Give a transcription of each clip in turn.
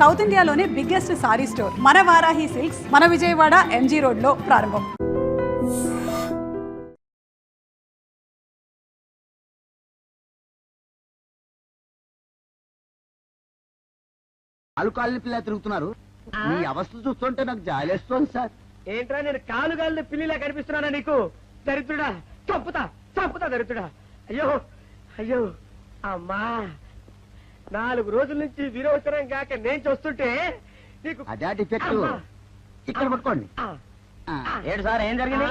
South ఇండియాలోనే biggest sorry store మన Varahi silks మన విజయవాడ ఎంజీ రోడ్ లో ప్రారంభం. కాలు పిల్ల తిరుగుతున్నారు. మీ అవస్థ చూస్తుంటే నాకు జాలేస్తోంది సార్. ఏంట్రా నేను కాలుగాలిన పిల్లిలా కనిపిస్తున్నానా నీకు? దరిద్రుడా, చంపుతా చంపుతా దరిద్రుడా. అయ్యో అయ్యో అమ్మా, 4 రోజుల నుంచి విరోచనం కాక నేను చూస్తుంటే నీకు అదే డిఫెక్ట్. ఇక్కడ పట్టుకోండి. ఏంటి సార్, ఏం జరిగింది?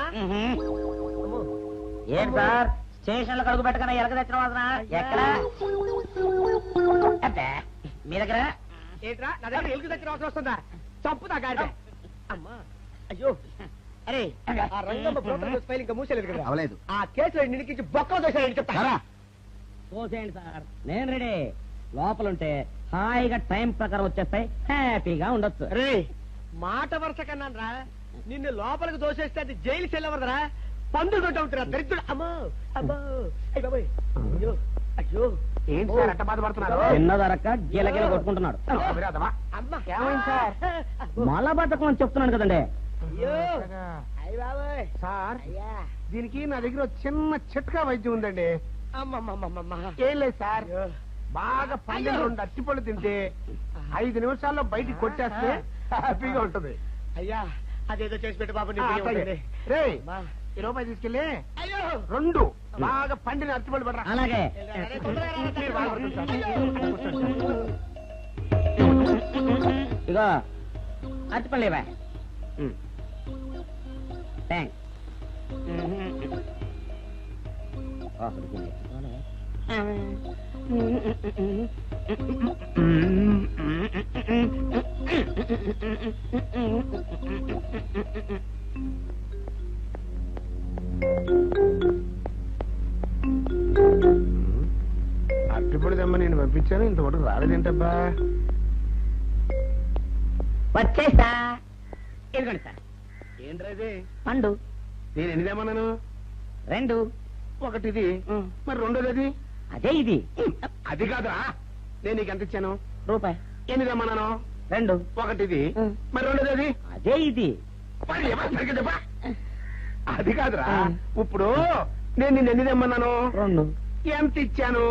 ఏంటి సార్, స్టేషన్ లో కడుగు పెట్టకన్నా ఎలక తెచ్చిన వాసన ఎక్కడ? మీ దగ్గర ఏంట్రా నా దగ్గర ఎలుగు దగ్గర అవసరం వస్తుందా? చంపుతా గాడి. అమ్మా అయ్యో, అరే ఆ రంగమ్మ బ్రోకర్ ఫైల్ ఇంకా మూసేలేదు కదా? అవలేదు. ఆ కేసులో నిడికించి బొక్కలు దోశారని చెప్తా. పోసేయండి సార్, నేను రెడీ. లోపలుంటే హాయిగా టైం ప్రకారం వచ్చేస్తాయి, హ్యాపీగా ఉండొచ్చు. రే మాట వరుస కన్నాను రా, నిన్ను లోపలికి దోసేస్తే అది జైలు చెల్లవరదరా, పందులు తోట ఉంటురా దరిద్రుడు. అమ్మో అమ్మో అయ్య బాబోయ్, అయ్యో అయ్యో. ఏంటి సార్ అట్ట బాధపడుతున్నారు? చిన్నదరక్క గీలగీల కొట్టుకుంటున్నాడు. అమ్మా ఏమైంది సార్? మలబద్ధకం అని చెప్తున్నాను కదండి. అయ్యో అయ్య బాబోయ్ సార్, అయ్యా. దీనికి నా దగ్గర ఒక చిన్న చిట్కా వైద్యం ఉందండి. అమ్మమ్మమ్మమ్మ. ఏం లేదు సార్, అయ్యో. బాగా పండిన 2 అరటిపళ్ళు తింటే 5 నిమిషాల్లో బయటికి కొట్టేస్తే హ్యాపీగా ఉంటది. అయ్యా అదేదో చేసి పెట్టు బాబు. రే ఈ రూపాయి తీసుకెళ్ళి అయ్యో 2 బాగా పండిన అరటిపళ్ళు పడరా. అలాగే. మీరు బాధపడుతుంది సార్. ఇగో అరటిపళ్ళు ఇవ్వ. థ్యాంక్స్. అరటిపళ్ళు తెమ్మ నేను పంపించాను, ఇంతవరకు రాలేదేంటబ్బా? వచ్చేసా. ఇదిగోండి సార్, ఏంట్రా పండు. నేను ఎన్ని తెమ్మన్నాను? 2. ఒకటిది, మరి రెండోది అది? అదే ఇది. అది కాదురా, నేను నీకు ఎంత ఇచ్చాను? రూపాయి. ఎన్ని తెమ్మన్నాను? 2. ఒకటిది, మరి రెండోది అది? అదే ఇది. మరి ఏమో సరిగ్గా చెప్పా. అది కాదురా, ఇప్పుడు నేను నిన్ను ఎన్ని తెమ్మన్నాను? 2. ఎంత ఇచ్చాను?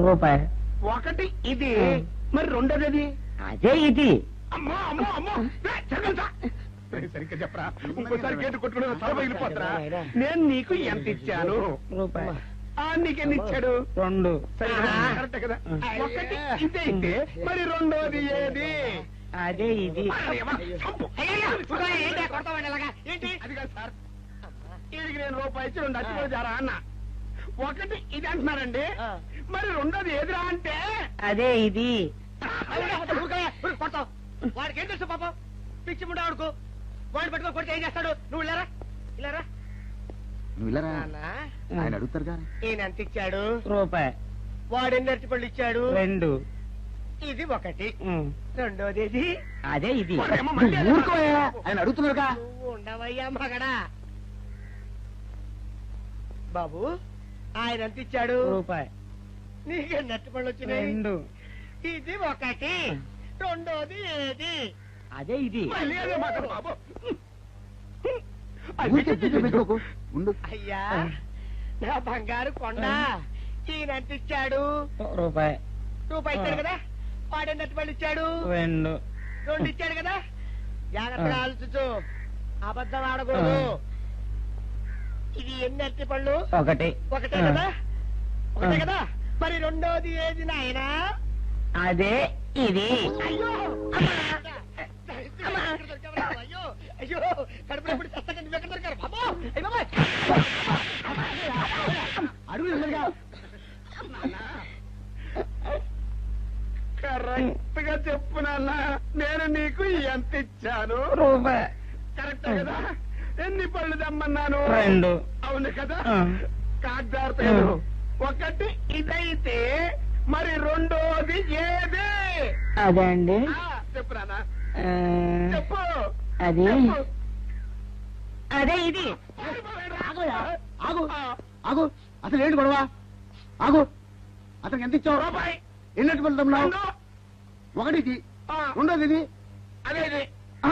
రూపాయి. ఒకటి ఇది, మరి రెండోది అది? అదే ఇది. అమ్మో అమ్మో అమ్మో, సరిగ్గా చెప్పరా. ఇంకోసారి గేటు కొట్టుకుని తల పగిలిపోతారా. నేను నీకు ఎంత ఇచ్చాను? రూపాయి. నీకెన్ని ఇచ్చాడు? 2. సరిగ్గా కరెక్టే కదా. ఒకటి ఇదే అయితే మరి రెండోది ఏది? అదే ఇది. ఏంటి అది కాదు సార్, వీడికి నేను రూపాయి ఇచ్చి 2 అచ్చిపోయి జారా అన్న. ఒకటి ఇది అంటున్నారండి, మరి రెండోది ఏదిరా అంటే? అదే ఇది. కొడతావు. వాడికి ఏం తెలుసు పాపం, పిచ్చి ముండా వాడుకో. వాడిని పట్టుకో కొడితే ఏం చేస్తాడు? నువ్వు ఇలారా ఇలారా. ఆయన అడుగుతారు కదా. ఈయన ఎంత ఇచ్చాడు? రూపాయి. వాడు ఎన్ని అరటిపళ్ళు ఇచ్చాడు? 2. ఇది ఒకటి, రెండోది ఇది. అదే ఇది. ఊరుకోయా, ఆయన అడుగుతున్నారుగా. నువ్వు ఉండవయ్యా మగడా. బాబు ఆయన ఎంత ఇచ్చాడు? రూపాయి. నీకెన్ని అరటిపళ్ళు వచ్చినాయి? 2. ఇది ఒకటి, రెండోది ఏది? అదే ఇది. మళ్ళీ అదే మాట బాబు. అయ్యా నా బంగారు కొండ, ఈయన ఎంత ఇచ్చాడు? రూపాయి. రూపాయి ఇచ్చాడు కదా. వాడు ఎన్ని అరటిపళ్ళు ఇచ్చాడు? 2. 2 ఇచ్చాడు కదా. జాగ్రత్తగా ఆలోచించు, అబద్ధం ఆడకూడదు. ఇది ఎన్ని అరటిపళ్ళు? ఒకటే కదా. ఒకటే కదా. మరి రెండోది ఏది నాయనా? అదే ఇది. అయ్యో అయ్యో అయ్యో, కడుపులో ఎప్పుడు చస్తగా నువ్వు ఎక్కడ దొరికారు బాబు? అడుగు కరెక్ట్ గా చెప్పు నాన్న, నేను నీకు ఎంత ఇచ్చాను? రూపాయి. కరెక్ట్ కదా. ఎన్ని పళ్ళు తెమ్మన్నాను? 2. అవును కదా. కాగ్దారు ఒకటి ఇదైతే మరి రెండోది ఏది? అదే అండి. చెప్పు నాన్న, చెప్పు. అది అదే ఇది. ఆగు ఆగు, అసలు ఏంటి గొడవ? ఆగు, అతనికి ఎంత ఇచ్చావు? రూపాయి. ఎన్నట్టు వెళ్తాం? ఒకటి ఉండదు ఇది అదే ఇది. ఆ,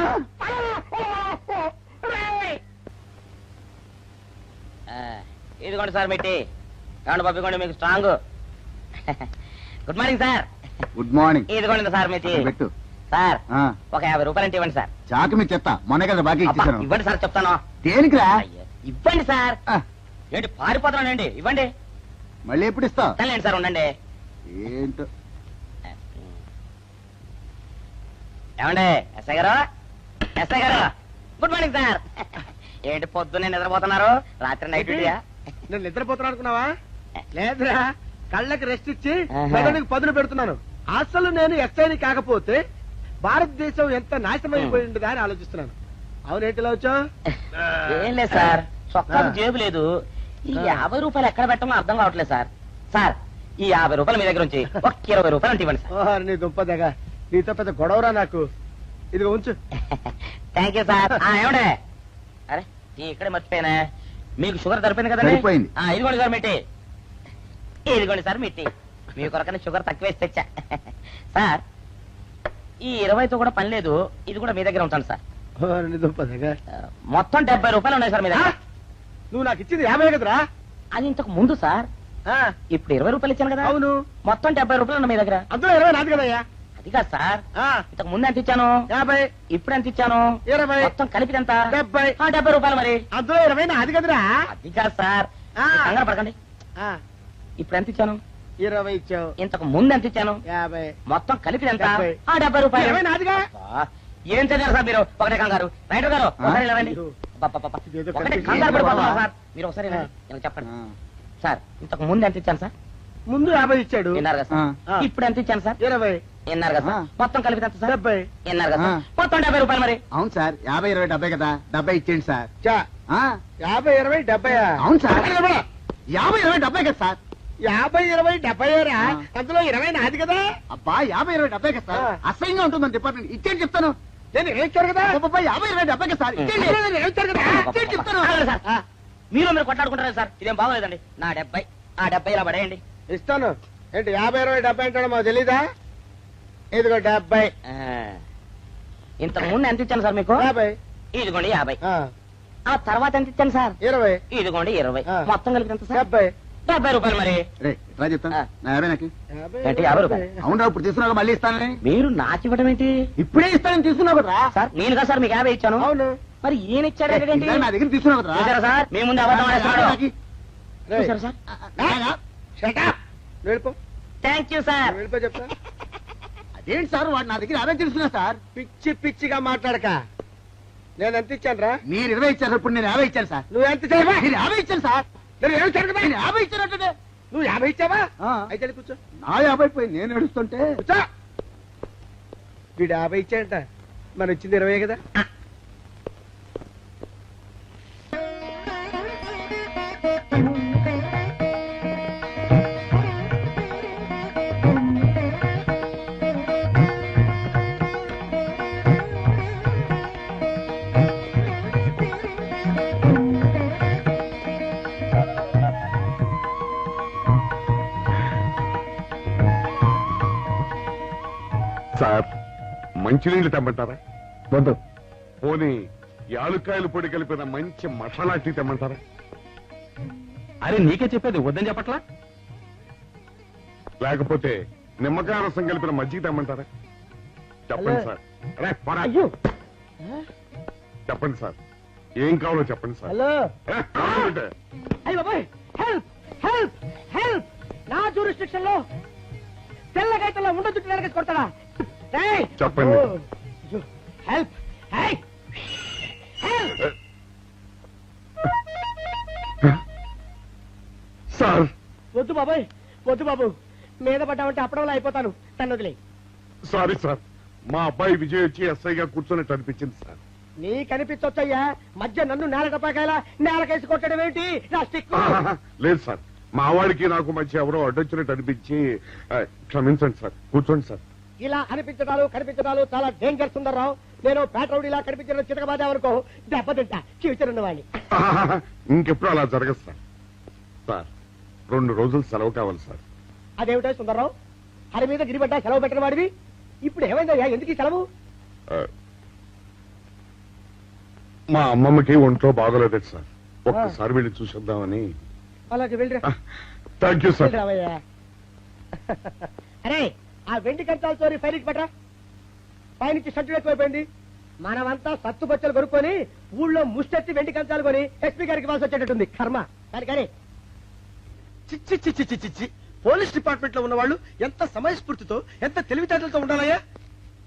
ఇదిగోండి సార్ మిట్టి ఏమండి పంపించండి మీకు strong. Good morning sir. Good morning. ఇదిగోండి సార్ మిట్టి. పెట్టు. సార్ ఆ, ఒక 50 రూపాయలు అంటే ఇవ్వండి సార్. చాకు మీ చెత్త మొన్న కదా బాకీ అబ్బా, ఇచ్చేసాను. ఇవ్వండి సార్ చెప్తాను. దేనికిరా? అయ్యో, ఇవ్వండి సార్. ఆ, ఏంటి పారిపోతున్నానండి? ఇవ్వండి. మళ్ళీ ఎప్పుడు ఇస్తావు? తనలేండి సార్, ఉండండి. ఏంటో. ఏమండి ఎస్ఐ గారు, ఎస్ఐ గారు, గుడ్ మార్నింగ్ సార్. ఏంటి పొద్దున్నే నిద్రపోతున్నారు? రాత్రి నైట్ డ్యూటీయా? నేను నిద్రపోతున్నా అనుకున్నావా? లేదురా, కళ్ళకి రెస్ట్ ఇచ్చి ఆహా. మెదడుకి పదును పెడుతున్నాను. అసలు నేను ఎస్ఐని కాకపోతే భారతదేశం ఎంత నాశనమైపోయి ఉండదా అని ఆలోచిస్తున్నాను. అవునేంటిలా వచ్చావు? ఏం లేదు సార్, చొక్కాకు జేబు లేదు. ఈ 50 రూపాయలు ఎక్కడ పెట్టాలో అర్థం కావట్లేదు సార్. సార్, ఈ 50 రూపాయలు మీ దగ్గర ఉంచి ఒక 20 రూపాయలు అంటే ఇవ్వండి సార్. ఓహో, నీ దుంపదగా, నీతో పెద్ద గొడవరా నాకు. ఇదిగో ఉంచు. Thank you sir. ఏమండే, అరే ఇక్కడే మర్చిపోయానా, మీకు షుగర్ సరిపోయింది కదండి? సరిపోయింది. ఇదిగోండి సార్ మిట్టి. ఇదిగోండి సార్ మిట్టి. మీ కొరకనే షుగర్ తక్కువ వేసి తెచ్చా. సార్, ఈ 20తో కూడా పని లేదు, ఇది కూడా మీ దగ్గర ఉంటాను సార్. ఓహో, నీ దుంపదగా. మొత్తం 70 రూపాయలు ఉన్నాయి సార్ మీ దగ్గర. నువ్వు నాకు ఇచ్చింది 50 కదరా? అది ఇంతకు ముందు సార్. ఆ, ఇప్పుడు 20 రూపాయలు ఇచ్చాను కదా. అవును. మొత్తం 70 రూపాయలు ఉన్నాయి మీ దగ్గర. అందులో 20 నాది కదయ్యా. అది కాదు సార్, ఆ, ఇంతకు ముందు ఎంత ఇచ్చాను, 50, ఇప్పుడు ఎంత ఇచ్చాను, 20, మొత్తం కలిపి ఎంత? 70. 70 రూపాయలు మరి. అందులో 20 నాది కదరా? అది కాదు సార్, ఆ. మీరు కంగారు పడకండి. ఆ, ఇప్పుడు ఎంత ఇచ్చాను, 20 ఇచ్చావు. ఇంతకు ముందు ఎంత ఇచ్చాను, 50. మొత్తం కలిపి ఎంత? 70. 70 రూపాయలు. 20 నాదిగా? అబ్బా, ఏం చదివారు సార్ మీరు? ఒకటే కంగారు. రైటర్ గారు ఒకసారి నిలవండి. అయ్యో. అబ్బబ్బబ్బ. ఇదేదో ఒకటే కనిపించింది. కంగారు పడిపోతున్నారు బాబా. సార్. మీరు ఒకసారి వినండి. నాకు చెప్పండి ఆ, సార్, ఇంతకు ముందు ఎంత ఇచ్చాను సార్? ముందు 50 ఇచ్చాడు. విన్నారు కదా సార్? ఆ. ఇప్పుడు ఎంత ఇచ్చాను సార్? 20, విన్నారు కదా సార్? ఆ. మొత్తం కలిపి ఎంత సార్? 70. విన్నారు కదా సార్? ఆ. మొత్తం 70 రూపాయలు మరి. అవును సార్, 50, 20, 70 కదా. 70 ఇచ్చేయండి సార్. చా, ఆ, 50, 20, 70. అవును సార్. 50, 20, 70 కదా సార్. 50, 20, 70 రా. ఆ. అందులో 20 నాది కదా? అబ్బా, 50, 20, 70 కదా సార్. ఆ. అసహ్యంగా ఉంటుందని డిపార్ట్మెంట్ ఇచ్చేయండి చెప్తాను. నేను 20 ఇచ్చాను కదా? అబ్బబ్బా, 50, 20, 70 కదా సార్. ఇచ్చేయండి. అందులో నేను 20 ఇచ్చాను కదా? ఇచ్చేయండి చెప్తాను. ఆగండి సార్. ఆ, మీరు కొట్లాడుకుంటారు సార్, ఇదేం బాగోలేదండి. నా 70 ఇలా పడేయండి. ఇస్తాను. ఏంటి 50, 20, 70 అంటాడు మాకు తెలీదా? ఇదిగో 70. ఆ. ఇంతకు ముందు ఎంత ఇచ్చాను సార్ మీకు? 50. ఇదిగోండి 50. ఆ, ఆ తర్వాత ఎంత ఇచ్చాను సార్? 20. ఇదిగోండి 20. ఆ. మొత్తం కలిపి ఎంత సార్? 70. 70 రూపాయలు మరి. రే, ఇట్లా చెప్తాను. ఆ. నా 50 నాకు. 50, ఏంటి, 50 రూపాయలు? అవును, ఇప్పుడు తీసుకున్నాక మళ్ళీ ఇస్తానని. మీరు నాకు ఇవ్వడం ఏంటి ఇప్పుడే ఇస్తానని తీసుకున్నావు కదా. సార్? నేను కదా సార్ మీకు 50 ఇచ్చాను. అవును. మరి ఈయన ఇచ్చారు ఏంటి? ఇందాక నా దగ్గర తీసుకున్నావు కదా. చూసారా సార్, మీ ముందు అబద్ధం ఆడేస్తున్నాడు. రేయ్, చూసారా సార్? shut up. నువ్వు వెళ్ళిపో. Thank you sir. నువ్వు వెళ్ళిపో చెప్తా. అదేంటి సార్, వాడు నా దగ్గర 50 తీసుకున్నా సార్. పిచ్చి పిచ్చిగా మాట్లాడక. నేను ఎంత ఇచ్చాను రా? మీరు 20 ఇచ్చారు, ఇప్పుడు నేను 50 ఇచ్చాను సార్. నువ్వు ఎంత ఇచ్చావా? నేను 50 ఇచ్చాను సార్. నేను 20 ఇచ్చాను కదా? నేను 50 ఇచ్చానంటే నువ్వు 50 ఇచ్చావా? ఆ. అయితే వెళ్ళి కూర్చో. నా 50 పోయి నేను నడుస్తుంటే కూర్చో. వీడు 50 ఇచ్చాడంట, మన ఇచ్చింది 20 కదా? సార్, మంచినీళ్ళు తెమ్మంటారా? వద్దు. పోనీ యాలుక్కాయలు పొడి కలిపిన మంచి మసాలా టీ తెమ్మంటారా? అరే నీకే చెప్పేది వద్దని చెప్పట్లా? లేకపోతే నిమ్మకాయ రసం కలిపిన మజ్జిగ తెమ్మంటారా? చెప్పండి సార్. రే, పోరా. అయ్యో. చెప్పండి సార్, ఏం కావాలో చెప్పండి సార్. హలో. రే, కావాలంటే. అయ్య బాబాయ్, హెల్ప్ హెల్ప్ హెల్ప్. నా జ్యూరిస్డిక్షన్ లో తెల్లగైతల్లో ఉండొద్దు వెనకేసి కొడతాడా? ఏయ్! చెప్పండి. ఓ, అయ్యో, హెల్ప్. ఏయ్! హెల్ప్. సార్, వద్దు బాబాయ్, వద్దు బాబు. మీద పడ్డామంటే అప్పడంలో అయిపోతాను. తను వదిలే. సారీ సార్, మా అబ్బాయి విజయ్ వచ్చి ఎస్ఐగా కూర్చొని అనిపించింది సార్. నీ కనిపించొచ్చయ్యా, మధ్య నన్ను నేల టపాకాయలా నేలకేసి కొట్టడం ఏంటి? నా స్టిక్. లేదు సార్, మా వాడికి నాకు మధ్య ఎవరో అడ్డొచ్చినట్టు అనిపించి క్షమించండి సార్. కూర్చోండి సార్. ఇలా అనిపించడాలు కనిపించడాలు చాలా డేంజర్ సుందర్రావు. నేను పేట్రౌడీలా కనిపించడం చితకబాదామనుకో, దెబ్బతింటా ఫ్యూచర్ ఉన్నవాడిని. ఇంకెప్పుడు అలా జరగదు సార్. సార్, 2 రోజులు సెలవు కావాలి సార్. అదేమిటో సుందర్రావు, హరి మీద గిరిబడ్డా సెలవు పెట్టిన వాడివి ఇప్పుడు ఏమైందయ్యా? ఎందుకు ఈ సెలవు? మా అమ్మమ్మకి ఒంట్లో బాగోలేదు సార్, ఒక్కసారి వెళ్ళి చూసేద్దామని. అలాగే వెళ్ళరా. Thank you sir. రావయ్యా. అరే ఆ వెండి కంచాలతో ఫైల్కి పట్రా. పైనుంచి షట్టు ఎక్కువైపోయింది. మనమంతా సత్తుబచ్చలు కొనుక్కొని ఊళ్ళో ముష్టెత్తి వెండి కంచాలు కొని ఎస్పీ గారికి ఇవ్వాల్సి వచ్చేటట్టుంది. కర్మ. కానీ చిచ్చి చిచ్చి చిచ్చి చిచ్చి పోలీస్ డిపార్ట్మెంట్ లో ఉన్న వాళ్ళు ఎంత సమయస్ఫూర్తితో ఎంత తెలివితేటలతో ఉండాలయ్యా.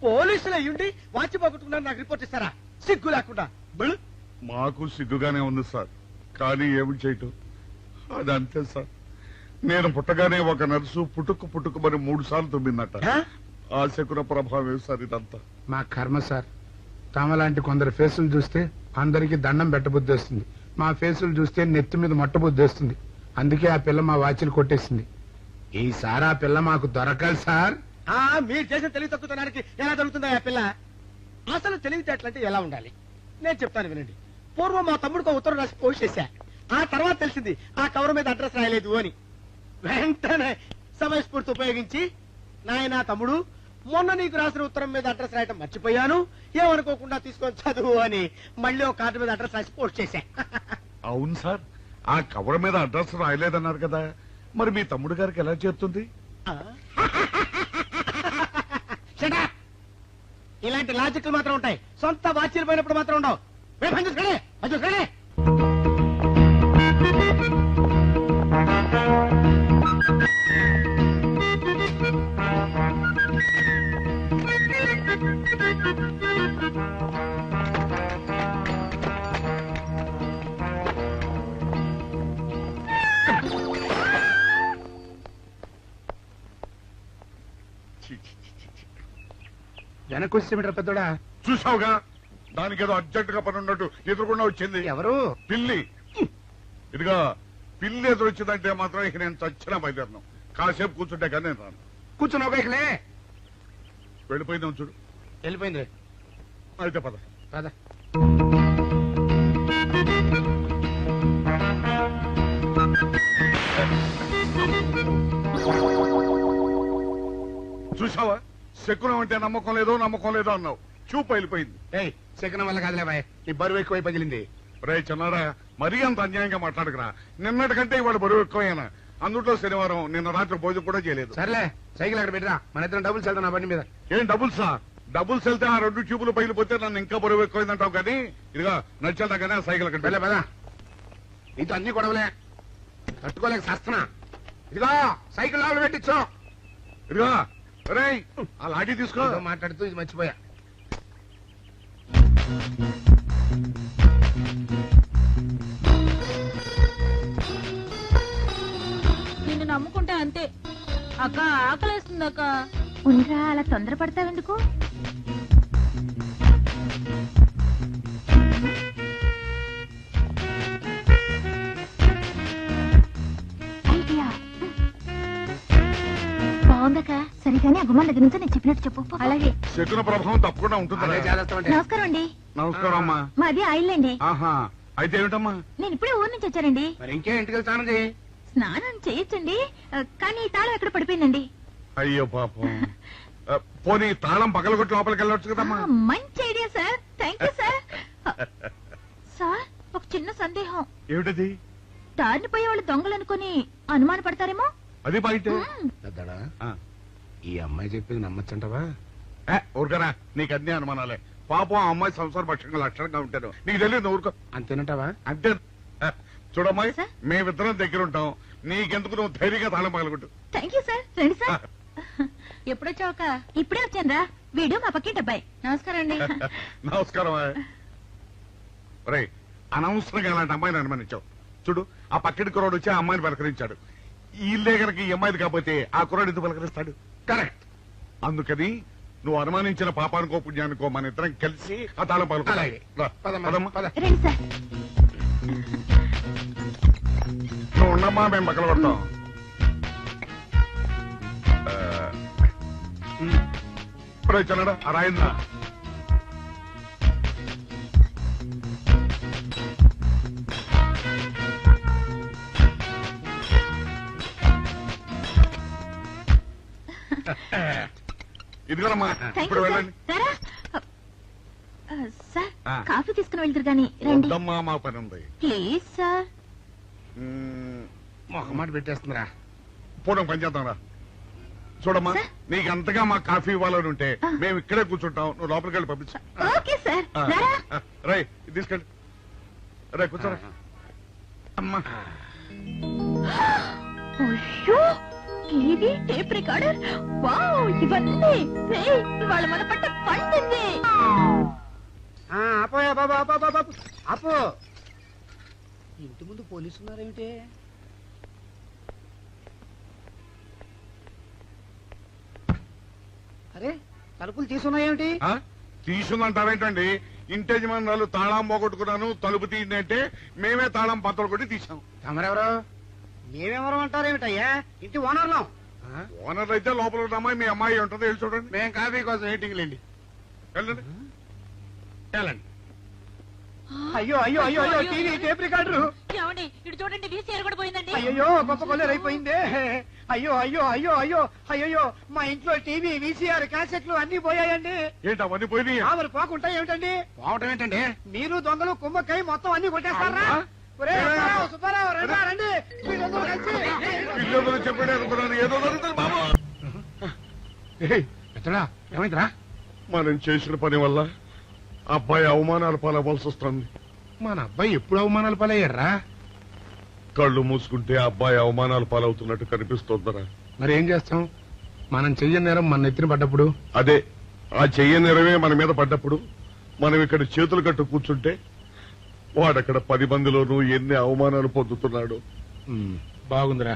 పోలీసులు అయ్యుండి వాచి పోగొట్టుకున్నారు నాకు రిపోర్ట్ ఇస్తారా? సిగ్గు లేకుండా. బళ్ళు. మాకు సిగ్గుగానే ఉంది సార్, కానీ ఏమి చేయటం, అదంతే సార్. నేను పుట్టగానే ఒక నర్సు పుట్టుకు మరి 3 సార్లు తుమ్మిందట. ఆ శకున ప్రభావం సార్ ఇదంతా. మా కర్మ సార్. తమలాంటి కొందరు ఫేసులు చూస్తే అందరికి దండం పెట్టబుద్ధి వస్తుంది. మా ఫేసులు చూస్తే నెత్తి మీద మొట్టబుద్ధి వస్తుంది. అందుకే ఆ పిల్ల మా వాచిలు కొట్టేసింది. ఈసారి ఆ పిల్ల మాకు దొరకాలి సార్. మీరు చేసిన తెలివి తక్కువతనానికి ఎలా దొరుకుతుందా ఆ పిల్ల? అసలు తెలివితేటలంటే ఎలా ఉండాలి నేను చెప్తాను వినండి. పూర్వం మా తమ్ముడికి ఉత్తరం రాసి పోస్ట్ చేశా. ఆ తర్వాత తెలిసింది ఆ కవర్ మీద అడ్రస్ రాయలేదు అని. వెంటనే సమయస్ఫూర్తి ఉపయోగించి, నాయనా తమ్ముడు, మొన్న నీకు రాసిన ఉత్తరం మీద అడ్రస్ రాయటం మర్చిపోయాను, ఏమనుకోకుండా తీసుకొని చదువు అని మళ్ళీ ఒక కార్డు మీద అడ్రస్ రాసి పోస్ట్ చేశా. అవును సార్, ఆ కవర్ మీద అడ్రస్ రాయలేదన్నారు కదా, మరి మీ తమ్ముడు గారికి ఎలా చేరుతుంది? Shut up! ఇలాంటి లాజిక్లు మాత్రం ఉంటాయి, సొంత వాచీలు పోయినప్పుడు మాత్రం ఉండవు. పని చూసుకోండి, పని చూసుకోండి. వెనక్కి వచ్చేమిట్రా పెద్దోడా? చూసావుగా, దానికి ఏదో అర్జెంట్ గా పని ఉన్నట్టు ఎదురుకుండా వచ్చింది. ఎవరు? పిల్లి. ఇదిగా పిల్లి ఎదురు వచ్చిందంటే మాత్రం ఇక నేను చచ్చినా బయలుదేరను. కాసేపు కూర్చుంటే కానీ నేను రాను. కూర్చున్నావు ఇకలే. వెళ్ళిపోయిందాం చూడు. వెళ్ళిపోయింది. అయితే పద. పద. చూసావా, శకునం అంటే నమ్మకం లేదో అన్నావు. చూపు వెళ్ళిపోయింది. ఏయ్, శకునం వల్ల కాదులే బాయ్, నీ బరువు ఎక్కువై పగిలింది. రే చిన్నారా, మరీ అంత అన్యాయంగా మాట్లాడకురా. నిన్నటికంటే ఇవాళ బరువు ఎక్కువైనా. అందులో శనివారం నిన్న రాత్రి భోజనం కూడా చేయలేదు. సర్లే, సైకిల్ అక్కడ పెట్టరా, మన ఇద్దరం డబ్బులు వెళ్తాం నా బండి మీద. ఏం డబుల్సా? డబుల్స్ వెళ్తే ఆ 2 ట్యూబులు పగిలిపోతే నన్ను ఇంకా బరువు ఎక్కువైందంటావు. కానీ ఇదిగా నడిచేదాకానే సైకిల్ అక్కడ వెళ్ళే పదా. నీతో అన్ని గొడవలే, తట్టుకోలేక సస్తున్నా. ఇదిగో సైకిల్ లోపల పెట్టించు. ఇదిగా రే, ఆ లాఠీ తీసుకో. ఏదో మాట్లాడుతూ ఇది మర్చిపోయా. నిన్ను నమ్ముకుంటే అంతే అక్క. ఆకలేస్తుంది అక్క. ఉండరా, అలా తొందరపడతావెందుకు? ఐడియా బాగుందక్క. సరిగానే అమ్మమ్మ దగ్గర నుంచి నేను చెప్పినట్టు చెప్పు. అలాగే. శకున ప్రభావం తప్పకుండా ఉంటుంది. అదే చేస్తామంటే. నమస్కారం అండి. నమస్కారం అమ్మా. మాది ఆయిల్ అండి. ఆహా, అయితే ఏమిటమ్మా? నేను ఇప్పుడే ఊరు నుంచి వచ్చానండి. మరి ఇంకే ఇంటికి వెళ్ళి స్నానం చేయి. స్నానం చేయొచ్చండి, కానీ తాళం ఎక్కడ పడిపోయిందండి. అయ్యో పాపం. పోనీ తాళం పగలగొట్టి లోపలికి వెళ్ళొచ్చు కదమ్మా. మంచి idea sir, thank you sir. Sir, ఒక చిన్న సందేహం. ఏమిటది? దారిని పోయే వాళ్ళు దొంగలు అనుకుని అనుమాన పడతారేమో. అది బయట. పెద్దడా, ఈ అమ్మాయి చెప్పింది నమ్మచ్చంటవా? ఊరుకరా, నీకు అన్ని అనుమానాలే. పాపం ఆ అమ్మాయి సంసార పక్షంగా లక్షణంగా ఉంటాను, నీకు తెలియదు. ఊరుకో. అంతేనంటావా? అంతే. చూడమ్మాయి, సార్? మేమిద్దరం దగ్గర ఉంటాం. నీకెందుకు, నువ్వు ధైర్యంగా తాళం పగలగొట్టు. Thank you sir. రండి సార్. ఎప్పుడొచ్చావుక? ఇప్పుడే వచ్చాను రా. వీడు మా పక్కింటి అబ్బాయి. నమస్కారం అండి. నమస్కారం. రే, అనవసరంగా అలాంటి అమ్మాయిని అనుమానించావు. చూడు, ఆ పక్కింటి కుర్రాడు వచ్చి ఆ అమ్మాయిని పలకరించాడు. ఈ ఇల్లే కనుక ఈ అమ్మాయిది కాకపోతే ఆ కుర్రాడు ఎందుకు పలకరిస్తాడు? కరెక్ట్. అందుకని నువ్వు అనుమానించిన పాపానికో పుణ్యానికో మన ఇద్దరం కలిసి ఆ తాళం పలుకో. అలాగే. పదమ్మా, పద. రండి సార్. నువ్వు ఉండమ్మా, మేము పక్కన కొడతాం. ఇప్పుడే చిన్నడా ఆ రాయిందా? ఇదిగోనమ్మా థ్యాంక్ ఇప్పుడు యూ వెళ్ళండి. సార్ సార్ ఆ. కాఫీ తీసుకుని వెళ్తారు గాని రండి వద్దమ్మా మా పని ఉంది. ప్లీజ్ సార్ మొహమాట పెట్టేస్తుందిరా. పోవడం పని చేద్దాంరా. చూడమ్మా నీకు అంతగా మా కాఫీ ఇవ్వాలని ఉంటే మేము ఇక్కడే కూర్చుంటాం, నువ్వు లోపలికి వెళ్ళి పంపించు. ఓకే సార్ రారా రై తీసుకెళ్ళి రే కూర్చోరా. అమ్మా అయ్యో టీవీ టేప్ రికార్డర్ వావ్ ఇవన్నీ రేయ్, ఇవాళ మన పట్ట పండింది ఆపోయా బాబా బాబు ఆపో. ఇంటి ముందు పోలీసు ఉన్నారేమిటి? అరే తలుపులు తీసున్నాయేమిటి? తీసుందంటారేంటండి? ఇంటి యజమానురాలు తాళం పోగొట్టుకున్నాను తలుపు తీయండి అంటే మేమే తాళం పత్రాలు కొట్టి తీసాం. తమరెవరు? మేమెవరు అంటారేమిటయ్యా? ఇంటి ఓనర్లం. ఓనర్ అయితే లోపల ఉన్న అమ్మాయి మీ అమ్మాయి ఉంటుంది, వెళ్ళి చూడండి. మేము కాఫీ కోసం మీటింగ్ లేండి. వెళ్ళండి వెళ్ళండి. అయ్యో అయ్యో అయ్యో అయ్యో టీవీ టేప్ రికార్డరు. ఏమండి ఇటు చూడండి వీసీఆర్ కూడా పోయిందండి. అయ్యో గొప్ప కొల్లేరు అయిపోయిందే. అయ్యో అయ్యో అయ్యో అయ్యో అయ్యో మా ఇంట్లో టీవీ వీసీఆర్ క్యాసెట్లు అన్ని పోయాయండి. ఏంటి అవన్నీ పోయినాయి? ఆవులు పోకుంటా ఏమిటండి? పోవటం ఏంటండి? మీరు దొంగలు కుమ్మక్కై మొత్తం అన్ని కొట్టేస్తారా? ఒరేయ్, సుబ్బారావు, సుబ్బారావు, రండి, రండి. మీరందరూ కలిసి పిల్లలు చెప్పాడు అనుకున్నాను, ఏదో జరుగుతుంది బాబు. ఎత్తడా ఏమైందిరా? మనం చేసిన పని వల్ల అబ్బాయి అవమానాలు పాలవలసి వస్తుంది. మన అబ్బాయి ఎప్పుడు అవమానాలు పాలయ్యారా? కళ్ళు మూసుకుంటే అబ్బాయి అవమానాలు పాలవుతున్నట్టు కనిపిస్తోందరా. మరి ఏం చేస్తాం? మనం చెయ్యని నేరం మన నెత్తిన పడ్డప్పుడు. అదే ఆ చెయ్యని నెరవే మన మీద పడ్డప్పుడు మనం ఇక్కడ చేతులు కట్టు కూర్చుంటే వాడక్కడ 10 మందిలోనూ ఎన్ని అవమానాలు పొందుతున్నాడు. బాగుందిరా.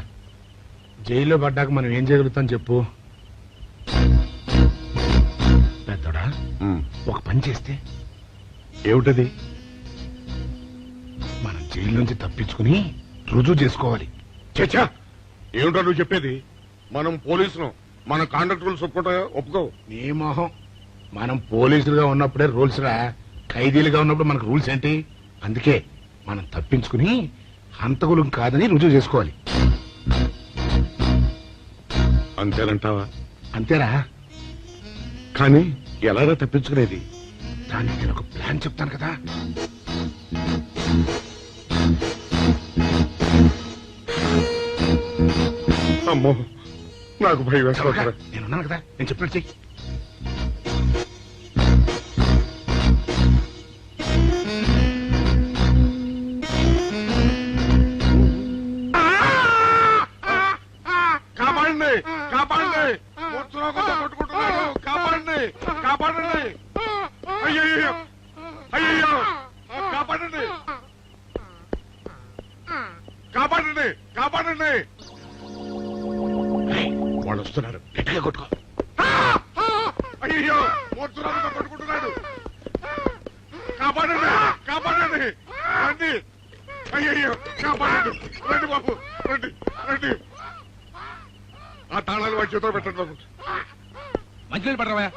జైల్లో పడ్డాక మనం ఏం చేయగలుగుతాం చెప్పు. పెద్దోడా ఒక పని చేస్తే ఏమిటది? మనం జైలు నుంచి తప్పించుకుని రుజువు చేసుకోవాలి. చచ్చా ఏమిటో నువ్వు చెప్పేది? మనం పోలీసులు, మన కాంట్రాక్టర్లు ఒప్పుకో. నీ మొహం. మనం పోలీసులుగా ఉన్నప్పుడే రూల్స్ రా. ఖైదీలుగా ఉన్నప్పుడు మనకు రూల్స్ ఏంటి? అందుకే మనం తప్పించుకుని హంతకులం కాదని రుజువు చేసుకోవాలి. అంతేనంటావా? అంతేరా. కానీ ఎలాగా తప్పించుకునేది? దానికి నేను ఒక ప్లాన్ చెప్తాను కదా. అమ్మో నాకు భయం వేస్తా. నేనున్నాను కదా, నేను చెప్పినట్టు చెయ్యి. కాపాడండి, కాపాడండి, కొట్టుకుంటున్నాడు, కాపాడండి, కాపాడండి, అయ్యయ్యో అయ్యయ్యో, కాపాడండి, కాపాడండి, కాపాడండి. వాళ్ళు వస్తున్నారు, గట్టిగా కొట్టుకో. అయ్యో మూర్తురాలతో కొట్టుకుంటున్నాడు, కాపాడండి, కాపాడండి, రండి, అయ్యయ్యో కాపాడండి, రండి బాబు, రండి, రండి. ఆ తాళాలు వాడి చేతిలో పెట్టండి బాబు. మంచినీళ్ళు పడరావా?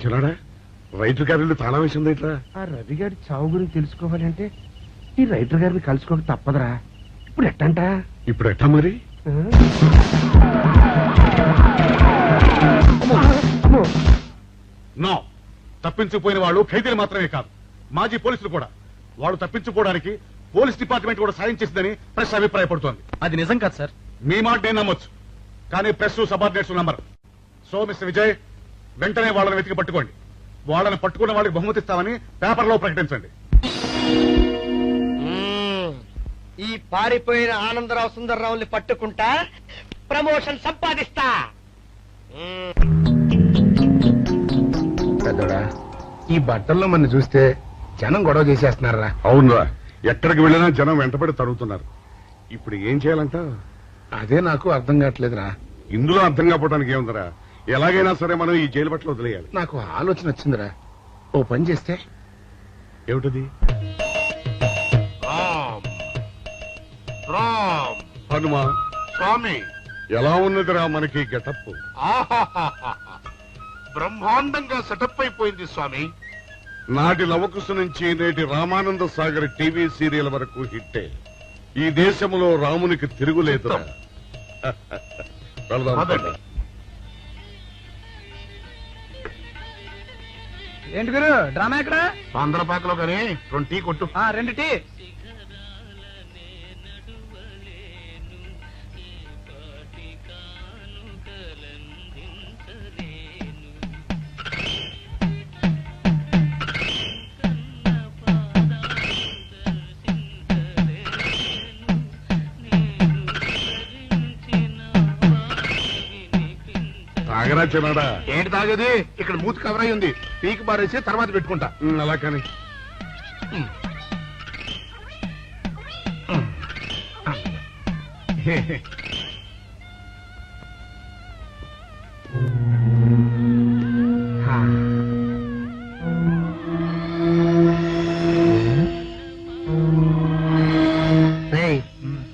చిన్నాడా రైటర్ గారి తాళం వేసింది ఇట్లా. ఆ రవి గారి చావు గురించి తెలుసుకోవాలంటే ఈ రైటర్ గారిని కలుసుకోక తప్పదురా. ఇప్పుడు ఎట్టంట? ఇప్పుడు ఎట్టా మరి? నో, తప్పించిపోయిన వాళ్ళు ఖైదీలు మాత్రమే కాదు, మాజీ పోలీసులు కూడా. వాడు తప్పించుకోవడానికి పోలీస్ డిపార్ట్మెంట్ కూడా సాయం చేసిందని ప్రెస్ అభిప్రాయపడుతోంది. అది నిజం కాదు సార్. మీ మాట నేను నమ్మొచ్చు, కానీ ప్రెస్ సబార్డినేట్స్ నమ్మరు. సో మిస్టర్ విజయ్, వెంటనే వాళ్ళని వెతికి పట్టుకోండి. వాళ్ళని పట్టుకున్న వాళ్ళకి బహుమతి ఇస్తామని పేపర్లో ప్రకటించండి. ఈ పారిపోయిన ఆనందరావు సుందర్రావుని పట్టుకుంటా ప్రమోషన్ సంపాదిస్తా. పెద్దోడా, ఈ బట్టల్లో మన చూస్తే జనం గొడవ చేసేస్తున్నారా? అవునురా, ఎక్కడికి వెళ్ళినా జనం వెంటబడి తరుగుతున్నారు. ఇప్పుడు ఏం చేయాలంట? అదే నాకు అర్థం కావట్లేదురా. ఇందులో అర్థం కాకపోవడానికి ఏముందిరా? ఎలాగైనా సరే మనం ఈ జైలు బట్టలు వదిలేయాలి. నాకు ఆలోచన వచ్చిందిరా. ఓ పని చేస్తే. ఏమిటది? రామ్ హనుమా స్వామి, ఎలా ఉన్నదిరా మనకి గెటప్? బ్రహ్మాండంగా సెటప్ అయిపోయింది స్వామి. నాటి లవకుశ నుంచి నేటి రామానంద సాగర్ టీవీ సీరియల్ వరకు హిట్టే. ఈ దేశంలో రామునికి తిరుగులేదురా. వెళదాం పద. ఏంటి గురు డ్రామా ఎక్కడ? ఆంధ్రపాకలో కానీ 2 టీ కొట్టు. 2 టీ. తాగరా చిన్నాడా? ఏంటి తాగేది? ఇక్కడ మూతి కవర్ అయి ఉంది. పీకి బారేసి తర్వాత పెట్టుకుంటా. అలా కానీ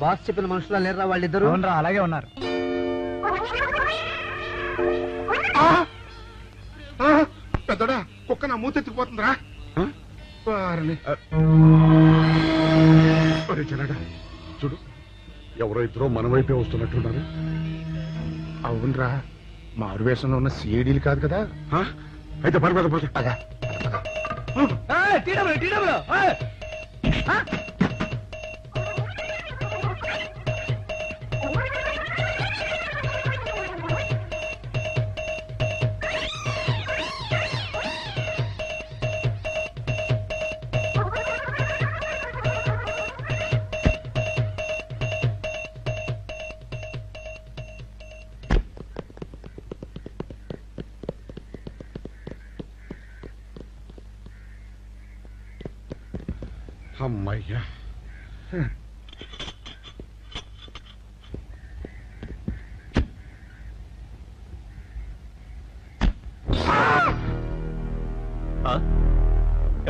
బాస్ చెప్పిన మనుషులా లేరా వాళ్ళిద్దరు? అలాగే ఉన్నారు. పెద్దోడా, కుక్క నా మూతి ఎత్తుకుపోతుందిరా. చిన్నాడా చూడు, ఎవరో ఇద్దరు మన వైపే వస్తున్నట్టున్నారు. అవునరా, మారు వేషంలో ఉన్న సీడీలు కాదు కదా. అయితే పని మీద పోతే అమ్మయ్యా.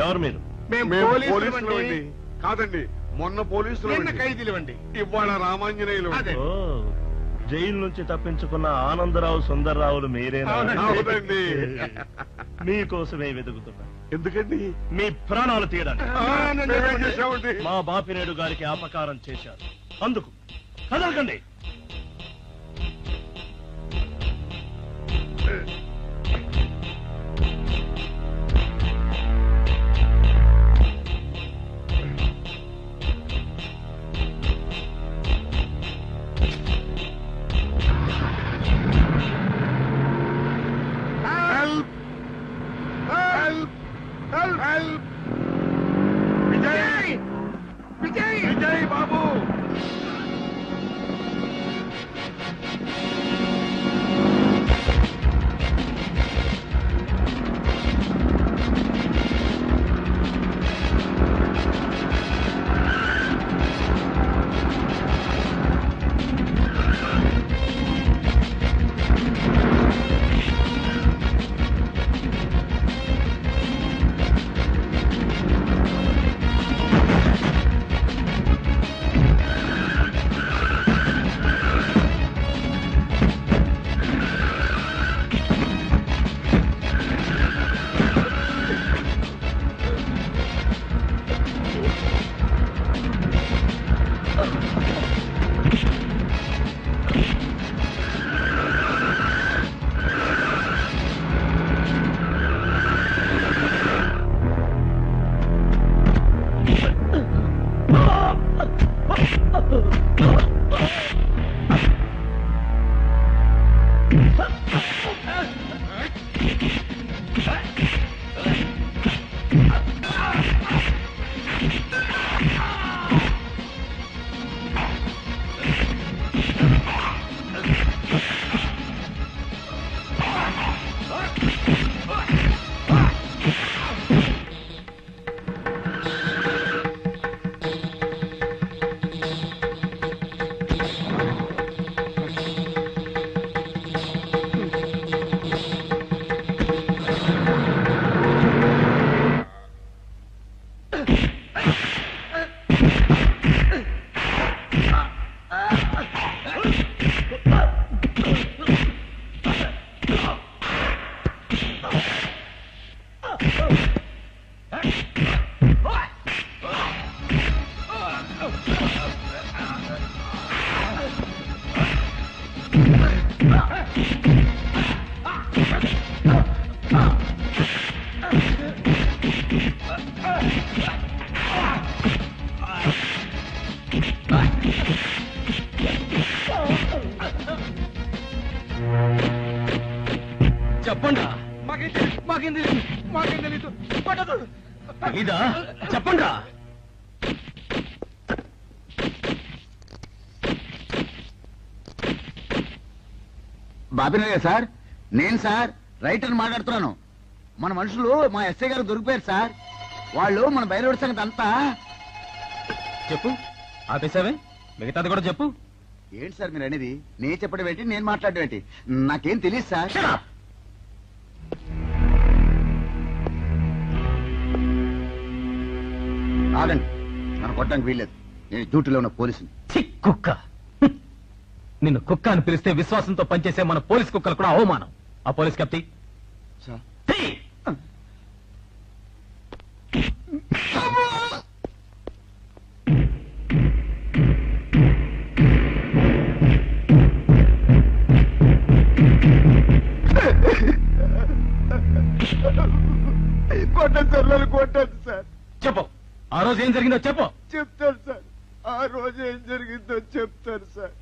ఎవరు మీరు? మేము పోలీసులు అండి. కాదండి, మొన్న పోలీసులు ఖైదీలు అండి. ఇవాళ రామాంజనేయులు. జైలు నుంచి తప్పించుకున్న ఆనందరావు సుందర్రావులు మీరేనా? అవునండి. మీకోసమే వెతుకుతున్నా. ఎందుకండి? మీ ప్రాణాలు తీయడానికి. చేశామండి. మా బాపినేడు గారికి అపకారం చేశారు, అందుకు కదలకండి. విజయ్! విజయ్! విజయ్ బాబు! చెప్పండి ఇదా చెప్పండి. బాబినయ్య సార్, నేను సార్ రైటర్ మాట్లాడుతున్నాను. మన మనుషులు మా ఎస్ఐ గారు దొరికిపోయారు సార్. వాళ్ళు మన బయలుదేరి సంగతి అంతా చెప్పు. ఆపేసావే, మిగతాది కూడా చెప్పు. ఏంటి సార్ మీరు అనేది? నేను చెప్పడం ఏంటి, నేను మాట్లాడడం ఏంటి? నాకేం తెలియదు సార్. ఆగండి, నన్ను కొట్టడానికి వీల్లేదు. నేను డ్యూటీలో ఉన్న పోలీసుని. కుక్క, నిన్ను కుక్క అని పిలిస్తే విశ్వాసంతో పనిచేసే మన పోలీస్ కుక్కలు కూడా అవమానం. ఆ పోలీస్ కెప్టీ సార్ కొట్టండి సార్, నన్ను కొట్టండి సార్. చెప్పు, ఆ రోజు ఏం జరిగిందో చెప్పు. చెప్తాను సార్, ఆ రోజు ఏం జరిగిందో చెప్తాను సార్.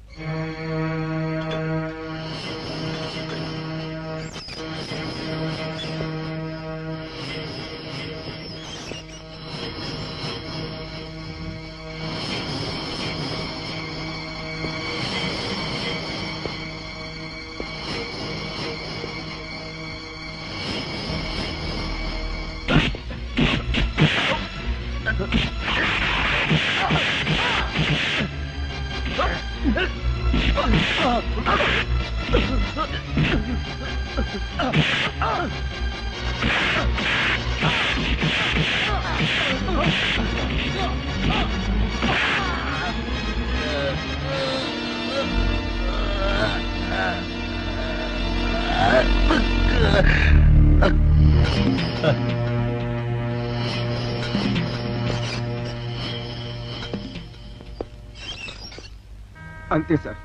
అంతే సార్,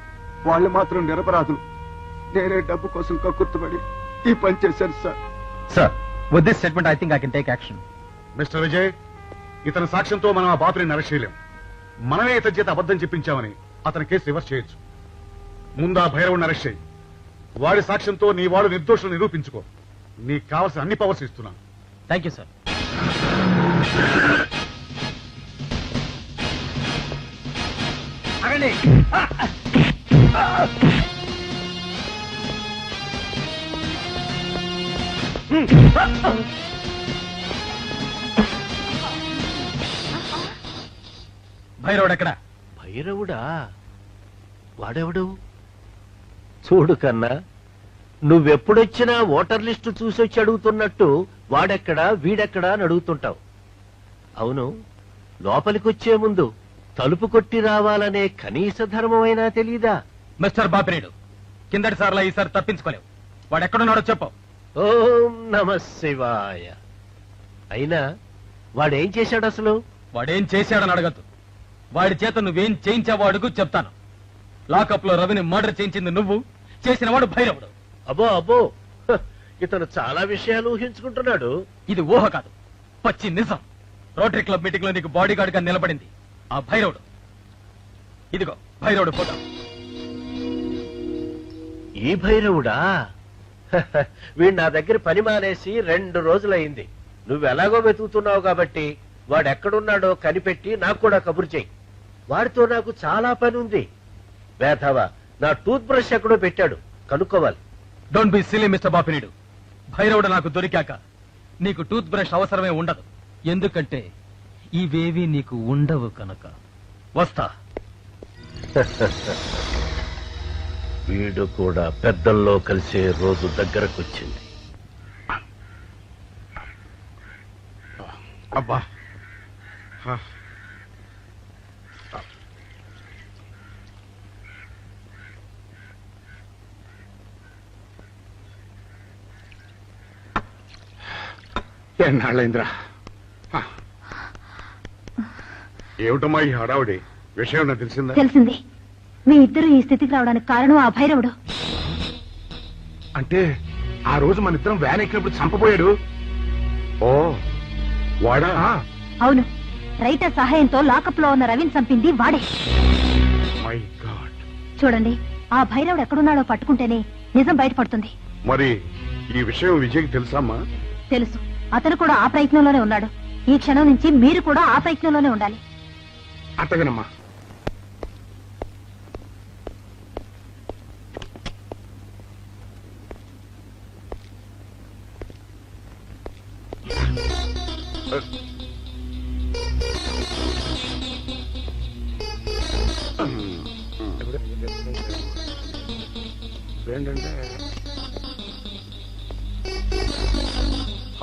వాళ్ళు మాత్రం నిరపరాధులు. నేనే డబ్బు కోసం కక్కుర్తుపడి ఈ పని చేశాను sir. Sir, with this statement I think I can take action. Mister Vijay, ఇతని సాక్ష్యంతో మనం ఆ బాపుని అరెస్ట్ చేయలేం. మనమే ఇతని చేత అబద్ధం చెప్పించామని అతని కేసు రివర్స్ చేయొచ్చు. ముందు ఆ భైరవుని అరెస్ట్ చేయి. వాడి సాక్ష్యంతో నీ వాడు నిర్దోషులు నిరూపించుకో. నీకు కావాల్సిన అన్ని పవర్స్ ఇస్తున్నాను. Thank you sir. అగండి. భైరవుడు ఎక్కడ? భైరవుడా? వాడెవడు? చూడు కన్నా, నువ్వెప్పుడొచ్చినా ఓటర్ లిస్టు చూసొచ్చి అడుగుతున్నట్టు వాడెక్కడా వీడెక్కడా అని అడుగుతుంటావు. అవును, లోపలికొచ్చే ముందు తలుపు కొట్టి రావాలనే కనీస ధర్మమైనా తెలీదా? మిస్టర్ బాపిరేడు, కిందటి సార్లా ఈసారి తప్పించుకోలేవు. వాడెక్కడున్నాడో చెప్పు. ఓం నమ శివాయ. అయినా వాడేం చేశాడు అసలు? వాడేం చేశాడని అడగద్దు. వాడి చేత నువ్వేం చేయించావో అడుగు, చెప్తాను. లాకప్ లో రవిని మర్డర్ చేయించింది నువ్వు, చేసిన వాడు భైరవుడు. అబ్బో అబ్బో, హ, ఇతను చాలా విషయాలు ఊహించుకుంటున్నాడు. ఇది ఊహ కాదు, పచ్చి నిజం. రోటరీ క్లబ్ మీటింగ్ లో నీకు బాడీ గార్డ్ గా నిలబడింది ఆ భైరవుడు. ఇదిగో భైరవుడు ఫోటో. ఈ భైరవుడా? వీడు నా దగ్గర పని మానేసి 2 రోజులైంది. నువ్వు ఎలాగో వెతుకుతున్నావు కాబట్టి వాడు ఎక్కడున్నాడో కనిపెట్టి నాకు కూడా కబురు చెయ్యి. వాడితో నాకు చాలా పని ఉంది. వేధవా, నా టూత్ బ్రష్ ఎక్కడో పెట్టాడు, కనుక్కోవాలి. Don't be silly mister Bapineedu. భైరవుడు నాకు దొరికాక నీకు టూత్ బ్రష్ అవసరమే ఉండదు. ఎందుకంటే ఇవేవి నీకు ఉండవు కనుక. వస్తా. వీడు కూడా పెద్దల్లో కలిసే రోజు దగ్గరకొచ్చింది. అబ్బా హ. ఎన్నాళ్ళైందిరా? ఏమిటమ్మా ఈ హడావుడి? విషయం నాకు తెలిసిందా? తెలిసింది. మీ ఇద్దరు ఈ స్థితికి రావడానికి కారణం ఆ భైరవుడు. అంటే ఆ రోజు మన ఇద్దరం వ్యాన్ ఎక్కినప్పుడు చంపబోయాడు. ఓ వాడా? అవును, రైటర్ సహాయంతో లాకప్ లో ఉన్న రవిని చంపింది వాడే. My God. చూడండి, ఆ భైరవుడు ఎక్కడున్నాడో పట్టుకుంటేనే నిజం బయటపడుతుంది. మరి ఈ విషయం విజయ్కి తెలుసమ్మా? తెలుసు. అతను కూడా ఆ ప్రయత్నంలోనే ఉన్నాడు. ఈ క్షణం నుంచి మీరు కూడా ఆ ప్రయత్నంలోనే ఉండాలి. అత్తగనమ్మా. ఏంటంటే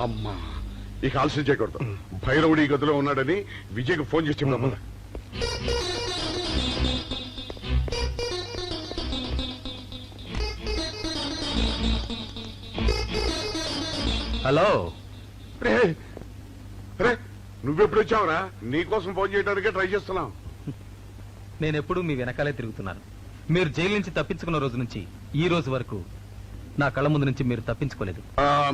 అమ్మా, ఇక ఆలస్యం చేయకూడదు. భైరవుడి ఈ గదిలో ఉన్నాడని విజయ్కి ఫోన్ చేసి చెప్తామా? హలో. రే రే, నువ్వెప్పుడు వచ్చావురా? నీకోసం ఫోన్ చేయడానికే ట్రై చేస్తున్నాం. నేనెప్పుడు మీ వెనకాలే తిరుగుతున్నాను. మీరు జైలు నుంచి తప్పించుకున్న రోజు నుంచి ఈ రోజు వరకు నా కళ్ళ ముందు నుంచి మీరు తప్పించుకోలేదు.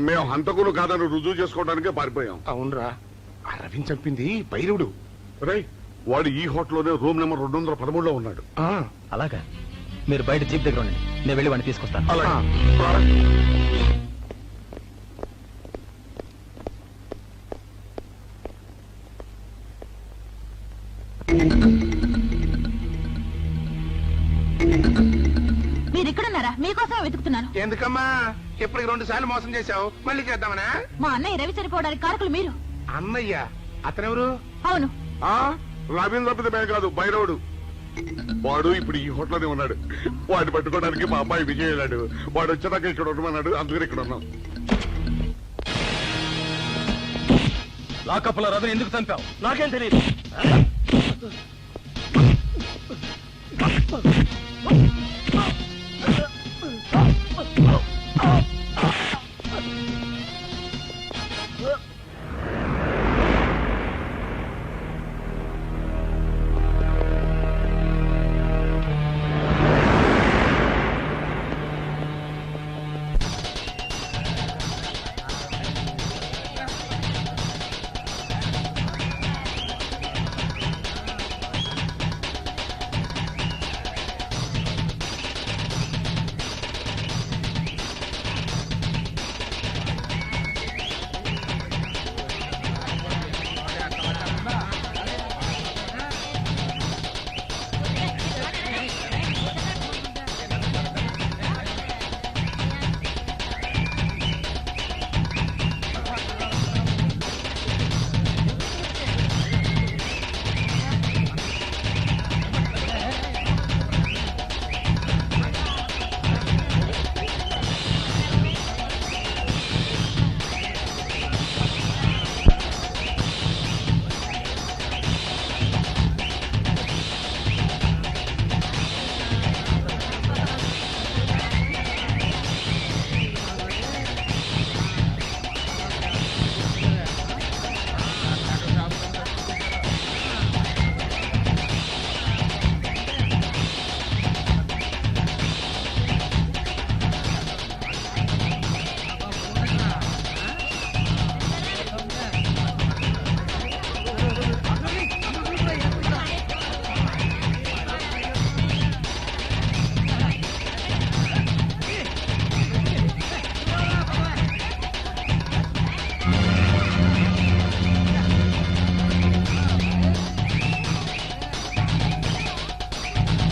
మేము హంతకులు కాదని రుజువు చేసుకోవడానికే పారిపోయాం. అవునరా, ఆ రవిని చంపింది భైరవుడు. రే, వాడు ఈ హోటల్లోనే రూమ్ నెంబర్ 213లో ఉన్నాడు. అలాగా? మీరు బయట జీప్ దగ్గర ఉండండి, నేను వెళ్ళి వాడిని తీసుకొస్తాను. మీరు ఇక్కడున్నారా? మీకోసమే వెతుకుతున్నాను. ఎందుకమ్మా ఇప్పటికి 2 సార్లు మోసం చేశావు, మళ్ళీ చేద్దామనా? మా అన్నయ్య రవి చనిపోవడానికి కారకులు మీరు. అన్నయ్య? అతనెవరు? అవును, రవీంద్ర తప్పితే కాదు, భైరవుడు. వాడు ఇప్పుడు ఈ హోటల్లోనే ఉన్నాడు. వాడిని పట్టుకోవడానికి మా అమ్మాయి విజయ్ వెళ్ళాడు. వాడు వచ్చేదాకా ఇక్కడ ఉండమన్నాడు, అందుకని ఇక్కడ ఉన్నాం. లాకప్లో రవిని ఎందుకు చంపావు? నాకేం తెలియదు.